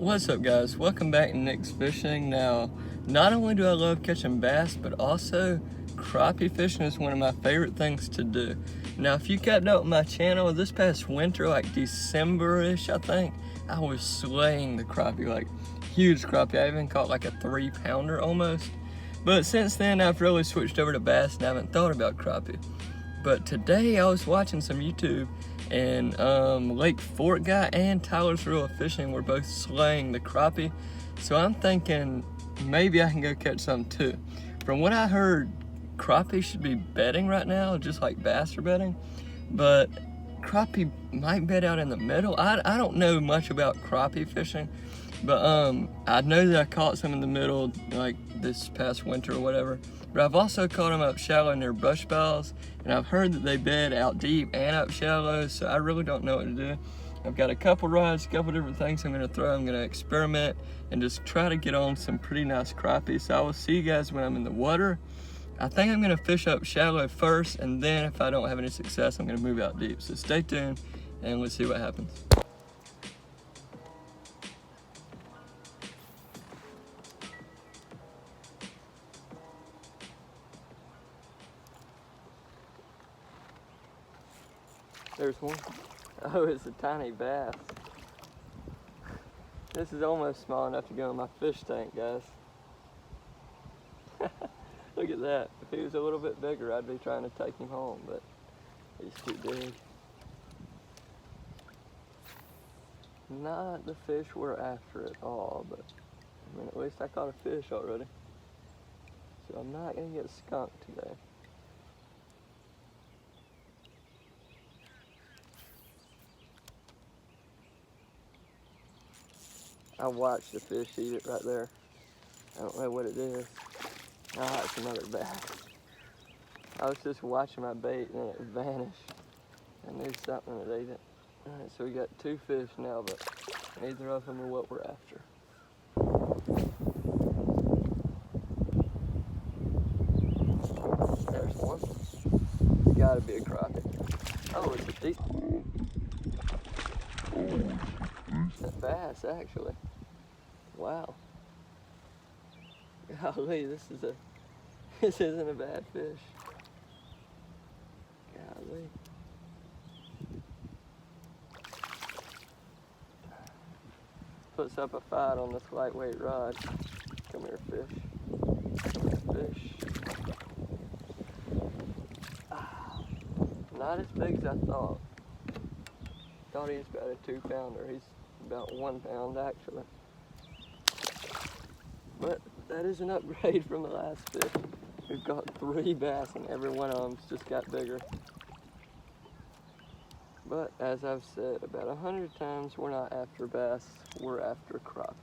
What's up, guys? Welcome back to Nick's Fishing. Now, not only do I love catching bass, but also crappie fishing is one of my favorite things to do. Now, if you kept up with my channel this past winter, like December-ish, I think, I was slaying the crappie, like huge crappie. I even caught like a 3-pounder almost. But since then, I've really switched over to bass and I haven't thought about crappie. But today I was watching some YouTube and Lake Fort guy and Tyler's Reel of Fishing were both slaying the crappie. So I'm thinking maybe I can go catch some too. From what I heard, crappie should be bedding right now, just like bass are bedding. But crappie might bed out in the middle. I don't know much about crappie fishing, but I know that I caught some in the middle like this past winter or whatever. But I've also caught them up shallow near brush piles, and I've heard that they bed out deep and up shallow, so I really don't know what to do. I've got a couple rods, a couple different things I'm gonna throw. I'm gonna experiment and just try to get on some pretty nice crappie. So I will see you guys when I'm in the water. I think I'm gonna fish up shallow first, and then if I don't have any success, I'm gonna move out deep. So stay tuned, and let's see what happens. There's one. Oh, it's a tiny bass. This is almost small enough to go in my fish tank, guys. Look at that. If he was a little bit bigger, I'd be trying to take him home, but he's too big. Not the fish we're after at all, but I mean, at least I caught a fish already. So I'm not gonna get skunked today. I watched the fish eat it right there. I don't know what it is. Ah, it's another bass. I was just watching my bait and then it vanished. I knew something had ate it. Alright, so we got 2 fish now, but neither of them are what we're after. There's one. It's gotta be a crappie. Oh, it's a deep. It's a bass, actually. Wow. Golly, this isn't a bad fish. Golly. Puts up a fight on this lightweight rod. Come here, fish. Come here, fish. Ah, not as big as I thought. Thought he was about a 2-pounder. He's about 1 pound actually. But that is an upgrade from the last fish. We've got 3 bass and every one of them's just got bigger. But as I've said about 100 times, we're not after bass, we're after crappie.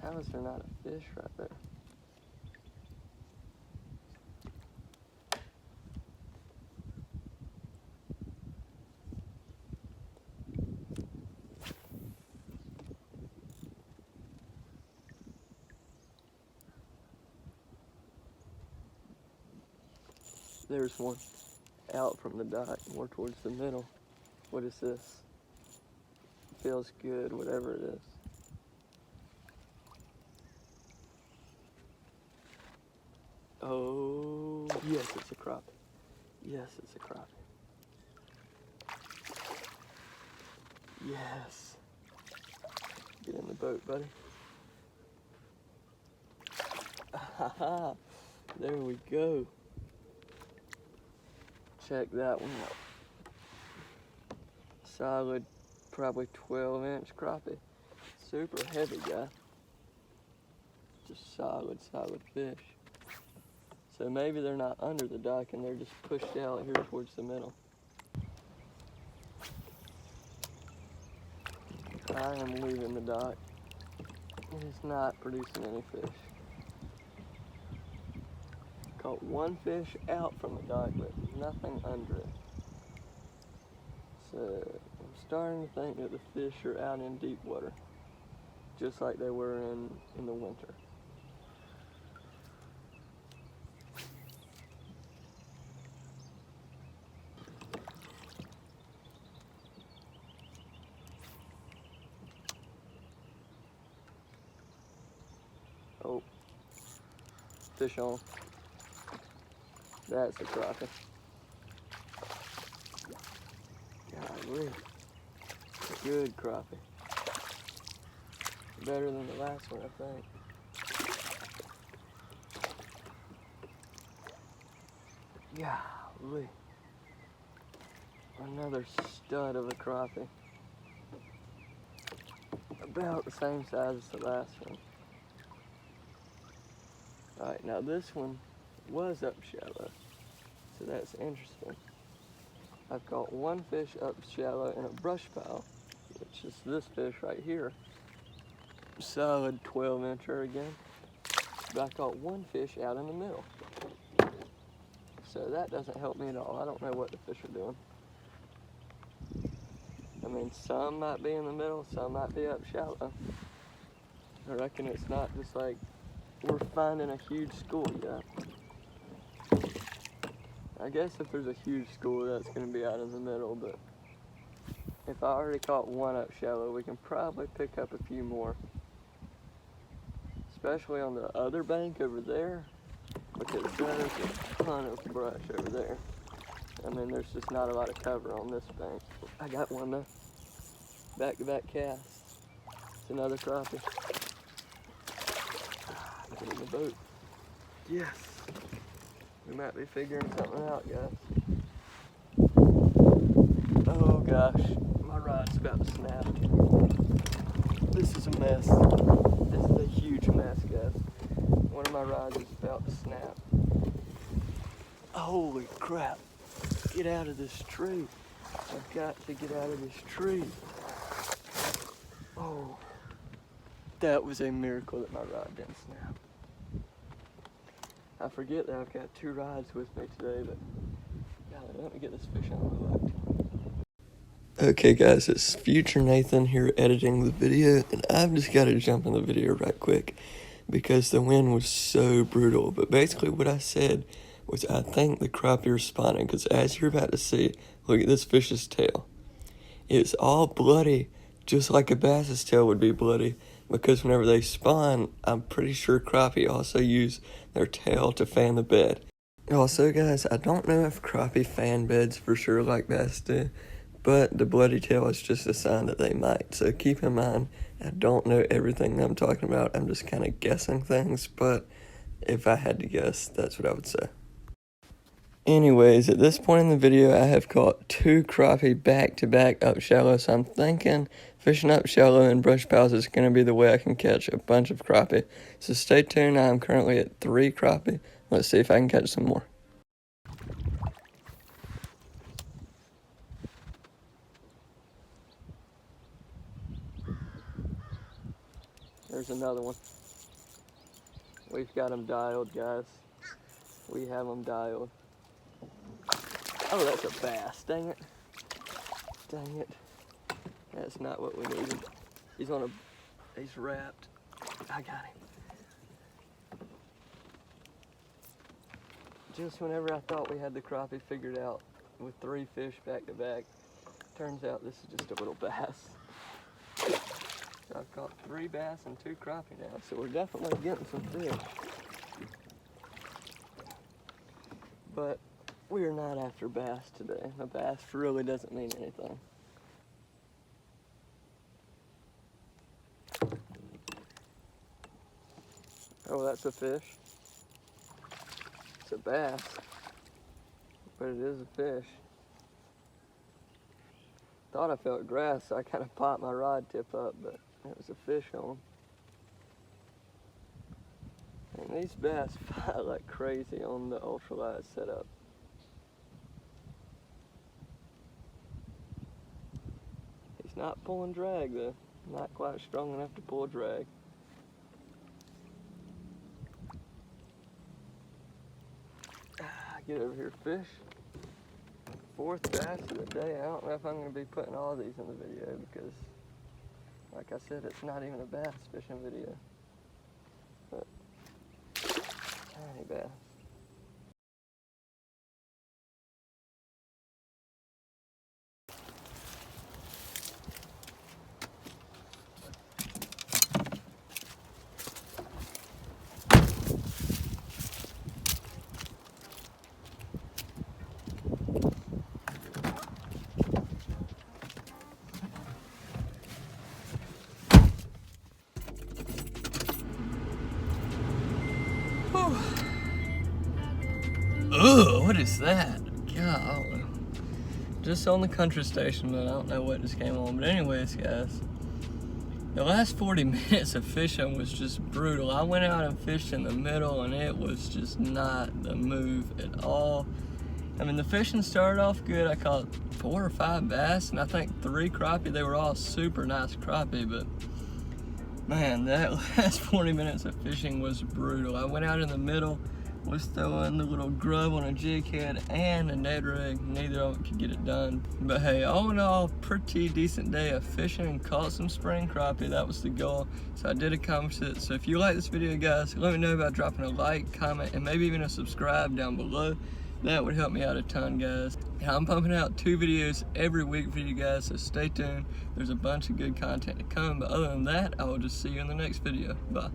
How is there not a fish right there? There's one out from the dock, more towards the middle. What is this? Feels good, whatever it is. Oh, yes, it's a crappie. Yes, it's a crappie. Yes. Get in the boat, buddy. Aha, there we go. Check that one out. Solid, probably 12-inch crappie. Super heavy guy. Just solid fish. So maybe they're not under the dock and they're just pushed out here towards the middle. I am leaving the dock. It is not producing any fish. Caught 1 fish out from the dock, but nothing under it. So I'm starting to think that the fish are out in deep water. just like they were in the winter. Oh, fish on. That's a crappie. Golly, good crappie. Better than the last one, I think. Golly. Another stud of a crappie. About the same size as the last one. Alright, now this one was up shallow, so that's interesting. I've caught one fish up shallow in a brush pile, which is this fish right here. Solid 12-incher again. But I caught one fish out in the middle. So that doesn't help me at all. I don't know what the fish are doing. I mean, some might be in the middle, some might be up shallow. I reckon it's not just like we're finding a huge school yet. I guess if there's a huge school, that's going to be out in the middle, but if I already caught one up shallow, we can probably pick up a few more. Especially on the other bank over there, because there's a ton of brush over there. I mean, there's just not a lot of cover on this bank. I got one though. Back-to-back cast. It's another crappie. Get in the boat. Yes. We might be figuring something out, guys. Oh gosh, my rod's about to snap. This is a mess. This is a huge mess, guys. One of my rods is about to snap. Holy crap. Get out of this tree. I've got to get out of this tree. Oh, that was a miracle that my rod didn't snap. I forget that I've got two rods with me today, but golly, let me get this fish unhooked. Okay guys, it's Future Nathan here editing the video, and I've just got to jump in the video right quick because the wind was so brutal. But basically what I said was I think the crappie are spawning, because as you're about to see, look at this fish's tail. It's all bloody, just like a bass's tail would be bloody, because whenever they spawn, I'm pretty sure crappie also use their tail to fan the bed. Also guys, I don't know if crappie fan beds for sure like bass do, but the bloody tail is just a sign that they might. So keep in mind, I don't know everything I'm talking about. I'm just kind of guessing things, but if I had to guess, that's what I would say. Anyways, at this point in the video, I have caught two crappie back-to-back up shallow, so I'm thinking fishing up shallow in brush piles is going to be the way I can catch a bunch of crappie. So stay tuned. I'm currently at 3 crappie. Let's see if I can catch some more. There's another one. We've got them dialed, guys. We have them dialed. Oh, that's a bass. Dang it. Dang it. That's not what we needed. He's wrapped. I got him. Just whenever I thought we had the crappie figured out with 3 fish back to back, turns out this is just a little bass. So I've caught 3 bass and 2 crappie now, so we're definitely getting some fish. But we are not after bass today. A bass really doesn't mean anything. Oh, that's a fish. It's a bass, but it is a fish. Thought I felt grass, so I kind of popped my rod tip up, but it was a fish on. And these bass fight like crazy on the ultralight setup. He's not pulling drag though. Not quite strong enough to pull drag. Get over here, fish. 4th bass of the day. I don't know if I'm going to be putting all these in the video because Like I said, it's not even a bass fishing video. But tiny bass. Ugh, what is that? God, I don't know. Just on the country station, but I don't know what just came on. But anyways, guys, the last 40 minutes of fishing was just brutal. I went out and fished in the middle, and it was just not the move at all. I mean, the fishing started off good. I caught 4 or 5 bass, and I think 3 crappie. They were all super nice crappie, but man, that last 40 minutes of fishing was brutal. I went out in the middle, was throwing the little grub on a jig head and a Ned rig. Neither of them could get it done. But hey, all in all, pretty decent day of fishing and caught some spring crappie. That was the goal. So I did accomplish it. So if you like this video, guys, let me know by dropping a like, comment, and maybe even a subscribe down below. That would help me out a ton, guys. And I'm pumping out 2 videos every week for you guys, so stay tuned. There's a bunch of good content to come. But other than that, I will just see you in the next video. Bye.